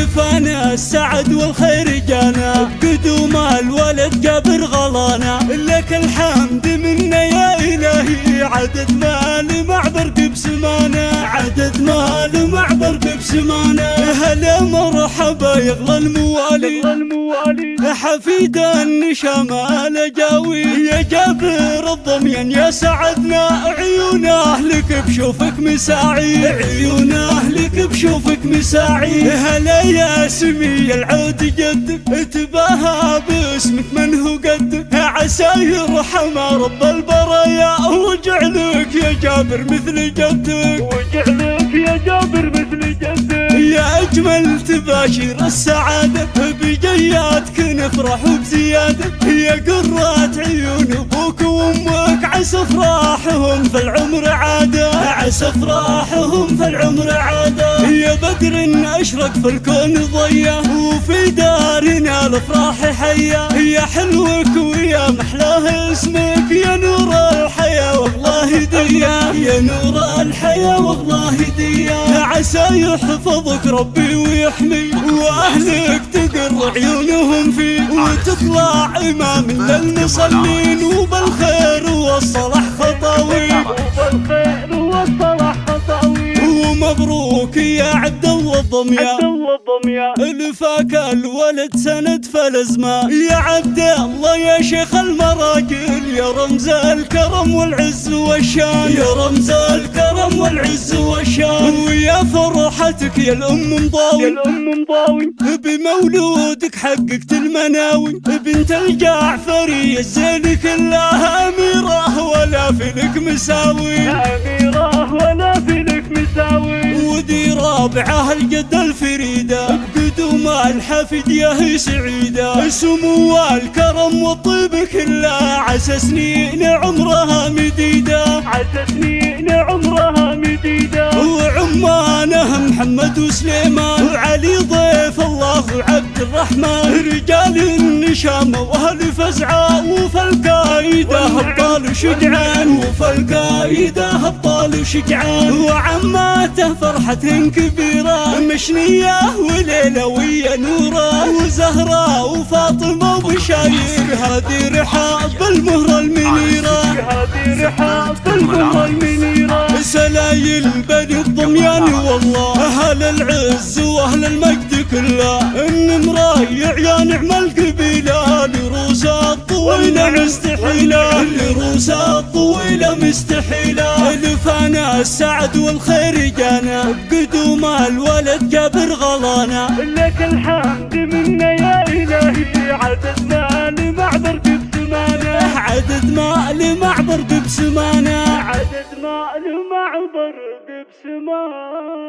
الفانا السعد والخير جانا بقدوم الولد جابر غلانا. لك الحمد منا يا إلهي عدد ما لمعبر بسمانا، عدد ما لمعبر بسمانا. هلا مرحبا يغلى الموالي حفيد النشامة لجاوي يا جابر الضميان يا سعدنا. عيون أهلك بشوفك مساعي، عيون أهلك بشوفك مساعي. هلا يا سمي العود جدك تباهى باسمك من هو قدك. عسى يرحم رب البرايا وجعلك يا جابر مثل جدك، وجعلك يا جابر مثل جدك. يا أجمل تباشر السعادة بجياتك نفرح بزيادة. يا قرات عيون أبوك وأمك عسى أفراحهم في العمر عادة، عسى أفراحهم في العمر عادة. يا بدر أشرق في الكون ضيا وفي دارنا الأفراح حيا. يا حلوك ويا محلاه اسمك يا نور الحياة والله هدية، يا نور الحياة والله هدية. عسى يحفظك ربي ويحمي وأهلك تقر عيونهم فيه وتطلع إمام للمصلين وبالخير والصلاح خطاوي، وبالخير والصلاح خطاوي. ومبروك يا عبد الله الضميا، الفاك الولد سند فالازمة. يا عبد الله يا شيخ المراجل يا رمز الكرم والعز والشان، يا رمز الكرم والعز والشان. ويا فرحتك يا الأم مضاوي، يا الأم مضاوي. بمولودك حققت المناوي. بنت الجعفري الزين كلها أميرة ولا فيلك مساوي، أميرة ولا فيلك مساوي. ودي رابعة الجد الفريدة بقدوم الحفيد يا هي سعيدة. سمو الكرم والطيب كلها عسى سنين عمرها مديدة، عسى سنين عمرها مديدة. وعمانه محمد وسليمان وعلي ضيف الله وعبد الرحمن. رجال النشامة واهل فزعة وفي القايدة ابطال وشجعان، وفي القايدة ابطال وشجعان. وعماته فرحة كبيرة مشنية وليلة ويا نورة وزهرة وفاطمة وبشاير. هذه رحاب المهرة المنيرة، هذه رحاب المهرة المنيرة. سلايل بني الضميان والله أهل العز وأهل المجد كله. النمرايع يا نعم القبيلة لروسها الطويلة مستحيلة، لروسها الطويلة مستحيلة. الفانا السعد والخير جانا بقدوم الولد جابر غلانا. لك الحمد منا يا إلهي عدد ما لمعبر بسمانا، عدد ما لمعبر بسمانا، عدد ما لمعبر بسمانا.